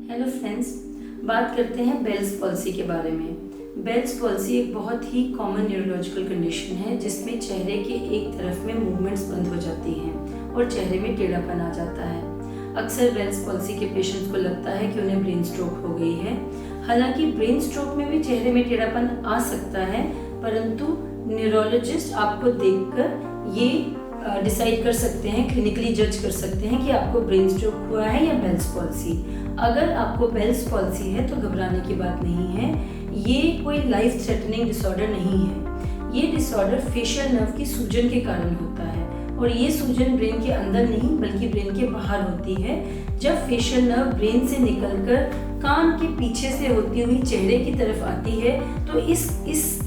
Hello friends, बात करते हैं बेल्स पॉल्सी के बारे में। बेल्स पॉल्सी एक बहुत ही कॉमन न्यूरोलॉजिकल कंडीशन है जिसमें चेहरे के एक तरफ में मूवमेंट्स बंद हो जाती हैं और चेहरे में टेढ़ापन आ जाता है। अक्सर बेल्स पॉल्सी के पेशेंट्स को लगता है कि उन्हें ब्रेन स्ट्रोक हो गई है। हालांकि ब्रेन स्ट्रोक में भी चेहरे में टेढ़ापन आ सकता है, परंतु न्यूरोलॉजिस्ट आपको देखकर ये डिसाइड कर सकते हैं, क्लिनिकली जज कर सकते हैं कि आपको ब्रेन स्ट्रोक हुआ है या बेल्स पॉल्सी। अगर आपको बेल्स पॉल्सी है तो घबराने की बात नहीं है। ये कोई लाइफ थ्रेटनिंग डिसऑर्डर नहीं है। ये डिसऑर्डर फेशियल नर्व की सूजन के कारण होता है और ये सूजन ब्रेन के अंदर नहीं बल्कि ब्रेन के बाहर होती है। जब फेशियल नर्व ब्रेन से निकलकर कान के पीछे से होती हुई चेहरे की तरफ आती है तो इस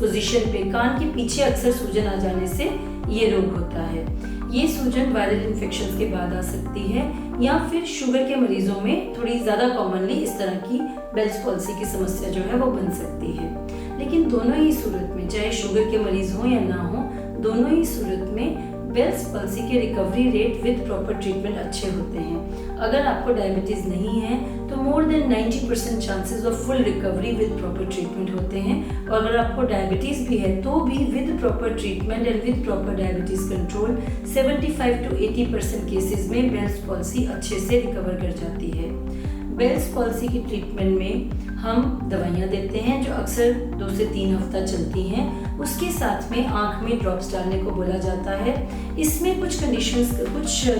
पोजीशन पे कान के पीछे अक्सर सूजन आ जाने से ये रोग होता है। ये सूजन वायरल इन्फेक्शंस के बाद आ सकती है या फिर शुगर के मरीजों में थोड़ी ज़्यादा कॉमनली इस तरह की बेल्स पॉल्सी की समस्या जो है वो बन सकती है। लेकिन दोनों ही सूरत में, चाहे शुगर के मरीज हों या ना हो, दोनों ही सूरत में बेल्स पॉल्सी के recovery rate with proper treatment अच्छे होते हैं। अगर आपको डायबिटीज़ नहीं है तो more than 90% chances of full recovery with proper treatment होते हैं, और अगर आपको डायबिटीज़ भी है तो भी with proper treatment and with proper diabetes control 75 to 80% cases में बेल्स पॉल्सी अच्छे से रिकवर कर जाती है। बेल्स पॉल्सी की ट्रीटमेंट में हम दवाइयाँ देते हैं जो अक्सर 2 से 3 हफ्ता चलती हैं। उसके साथ में आँख में ड्रॉप्स डालने को बोला जाता है। इसमें कुछ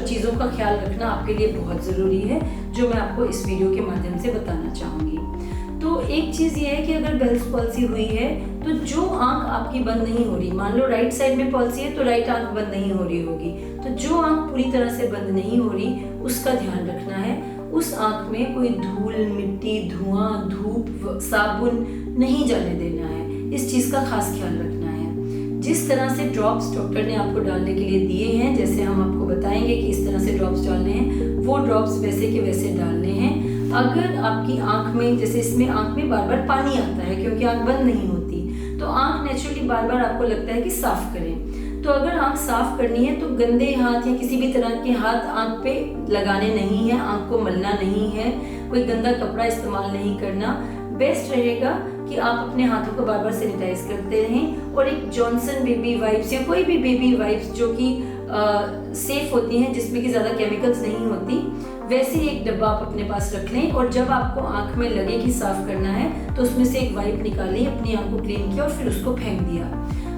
चीज़ों का ख्याल रखना आपके लिए बहुत ज़रूरी है जो मैं आपको इस वीडियो के माध्यम से बताना चाहूँगी। तो एक चीज़ ये है कि अगर बेल्स पॉल्सी हुई है तो जो आँख आपकी बंद नहीं हो रही, मान लो राइट साइड में पॉल्सी है तो राइट आँख बंद नहीं हो रही होगी, तो जो आँख पूरी तरह से बंद नहीं हो रही उसका ध्यान रखना है। उस आँख में कोई धूल, मिट्टी, धुआं, धूप, साबुन नहीं जाने देना है। इस चीज़ का खास ख्याल रखना है। जिस तरह से ड्रॉप्स डॉक्टर ने आपको डालने के लिए दिए हैं, जैसे हम आपको बताएंगे कि इस तरह से ड्रॉप्स डालने हैं, वो ड्रॉप्स वैसे के वैसे डालने हैं। अगर आपकी आँख में, जैसे इसमें आँख में बार बार पानी आता है क्योंकि आँख बंद नहीं होती, तो आँख नेचुरली बार बार आपको लगता है कि साफ करें। तो अगर आँख साफ करनी है तो गंदे हाथ या किसी भी तरह के हाथ आँख पे लगाने नहीं है, आँख को मलना नहीं है, कोई गंदा कपड़ा इस्तेमाल नहीं करना। बेस्ट रहेगा कि आप अपने हाथों को बार बार सैनिटाइज करते रहें, और एक जॉनसन बेबी वाइप्स या कोई भी बेबी वाइप्स जो कि सेफ होती हैं, जिसमें कि ज़्यादा केमिकल्स नहीं होती, वैसे एक डब्बा आप अपने पास रख लें। और जब आपको आँख में लगे कि साफ करना है तो उसमें से एक वाइप निकाली, अपनी आँख को क्लीन किया और फिर उसको फेंक दिया।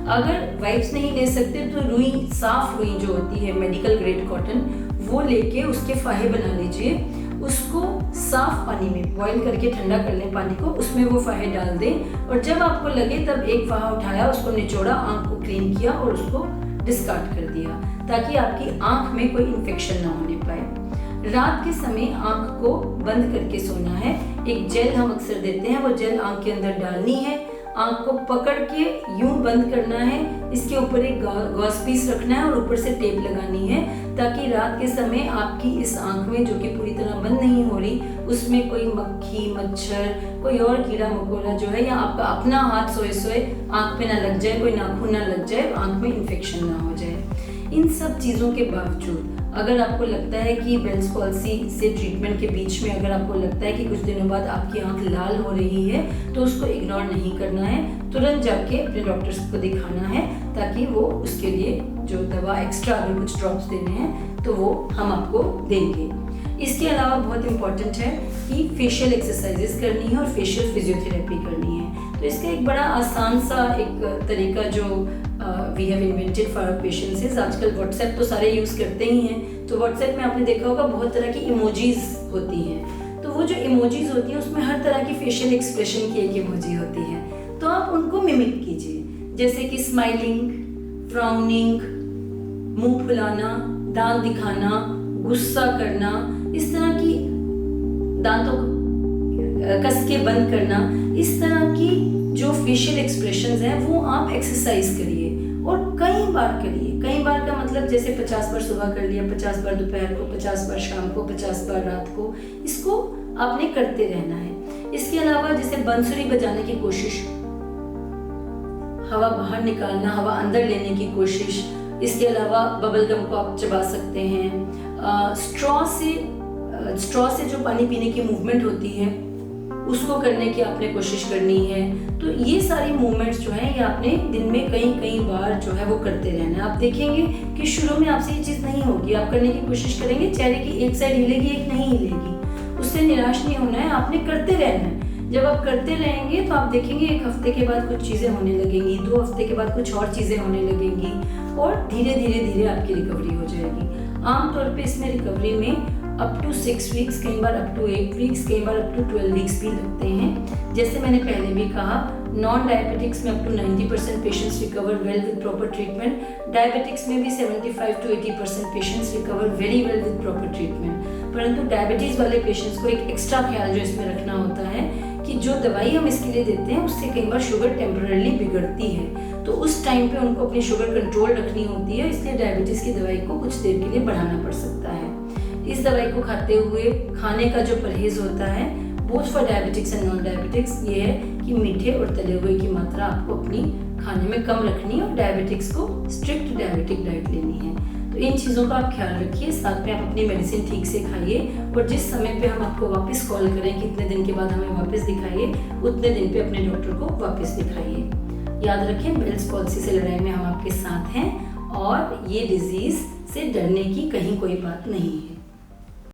अगर वाइप्स नहीं ले सकते तो रुई, साफ रुई जो होती है, मेडिकल ग्रेड कॉटन, वो लेके उसके फाहे बना लीजिए। उसको साफ पानी में बॉईल करके ठंडा कर लें पानी को, उसमें वो फाहे डाल दें, और जब आपको लगे तब एक फाहा उठाया, उसको निचोड़ा, आँख को क्लीन किया और उसको डिस्कार्ड कर दिया, ताकि आपकी आँख में कोई इन्फेक्शन ना होने पाए। रात के समय आँख को बंद करके सोना है। एक जेल हम अक्सर देते हैं, वो जेल आँख के अंदर डालनी है, आँख को पकड़ के यूं बंद करना है, इसके ऊपर एक गॉस पीस रखना है और ऊपर से टेप लगानी है, ताकि रात के समय आपकी इस आँख में, जो कि पूरी तरह बंद नहीं हो रही, उसमें कोई मक्खी, मच्छर, कोई और कीड़ा मकोड़ा जो है, या आपका अपना हाथ सोए सोए आँख पे ना लग जाए, कोई नाखून ना लग जाए, आँख में इन्फेक्शन ना हो जाए। इन सब चीज़ों के बावजूद अगर आपको लगता है कि बेल्स पॉल्सी से ट्रीटमेंट के बीच में अगर आपको लगता है कि कुछ दिनों बाद आपकी आंख लाल हो रही है, तो उसको इग्नोर नहीं करना है, तुरंत जाके अपने डॉक्टर्स को दिखाना है, ताकि वो उसके लिए जो दवा एक्स्ट्रा अगर कुछ ड्रॉप्स देने हैं तो वो हम आपको देंगे। इसके अलावा बहुत इम्पॉर्टेंट है कि फेशियल एक्सरसाइजेस करनी है और फेशियल फिजियोथेरेपी करनी है। तो इसका एक बड़ा आसान सा एक तरीका जो we have invented for our patients है, आजकल व्हाट्सएप तो सारे यूज़ करते ही हैं, तो व्हाट्सएप में आपने देखा होगा बहुत तरह की इमोजीज होती हैं। तो वो जो इमोजीज होती हैं उसमें हर तरह की फेशियल एक्सप्रेशन की एक इमोजी होती है, तो आप उनको मिमिक कीजिए, जैसे कि स्माइलिंग, फ्राउनिंग, मुंह फुलाना, दांत दिखाना, गुस्सा करना, इस तरह की दांतों को कस के बंद करना, इस तरह की जो फेशियल एक्सप्रेशंस हैं वो आप एक्सरसाइज करिए और कई बार करिए। कई बार का मतलब जैसे 50 बार सुबह कर लिया, 50 बार दोपहर को, 50 बार शाम को, 50 बार रात को, इसको आपने करते रहना है। इसके अलावा जैसे बंसुरी बजाने की कोशिश, हवा बाहर निकालना, हवा अंदर लेने की कोशिश। इसके अलावा बबल गम को आप चबा सकते हैं, स्ट्रॉ से स्ट्रॉ से जो पानी पीने की मूवमेंट होती है उसको करने की आपने कोशिश करनी है। तो ये सारी मूवमेंट्स जो है ये आपने दिन में कई बार जो है वो करते रहना है। आप देखेंगे कि शुरू में आपसे ये चीज़ नहीं होगी, आप करने की कोशिश करेंगे, चेहरे की एक साइड हिलेगी, एक नहीं हिलेगी, उससे निराश नहीं होना है, आपने करते रहना है। जब आप करते रहेंगे तो आप देखेंगे 1 हफ्ते के बाद कुछ चीज़ें होने लगेंगी, 2 हफ्ते के बाद कुछ और चीज़ें होने लगेंगी और धीरे धीरे आपकी रिकवरी हो जाएगी। आमतौर पे इसमें रिकवरी में अप टू 6 वीक्स, कई बार अप टू 8 वीक्स, कई बार अप टू 12 वीक्स भी लगते हैं। जैसे मैंने पहले भी कहा, नॉन डायबिटिक्स में up to 90% patients recover well with proper treatment. Diabetics में भी 75 to 80% patients recover very well with proper treatment. परंतु डायबिटीज़ वाले पेशेंट्स को एक एक्स्ट्रा ख्याल जो इसमें रखना होता है कि जो दवाई हम इसके लिए देते हैं उससे कई बार शुगर टेम्पररी बिगड़ती है, तो उस टाइम पे उनको अपनी शुगर कंट्रोल रखनी होती है, इसलिए डायबिटीज़ की दवाई को कुछ देर के लिए बढ़ाना पड़ सकता है। इस दवाई को खाते हुए खाने का जो परहेज होता है both for diabetics and non diabetics ये है कि मीठे और तले हुए की मात्रा आपको अपनी खाने में कम रखनी है और डायबिटिक्स को स्ट्रिक्ट डायबिटिक डाइट लेनी है। तो इन चीज़ों का आप ख्याल रखिए, साथ में आप अपनी मेडिसिन ठीक से खाइए और जिस समय पे हम आपको वापस कॉल करें कितने दिन के बाद हमें वापस दिखाइए, उतने दिन पे अपने डॉक्टर को वापस दिखाइए। याद रखें, बेल्स पॉल्सी से लड़ाई में हम आपके साथ हैं और ये डिजीज़ से डरने की कहीं कोई बात नहीं है।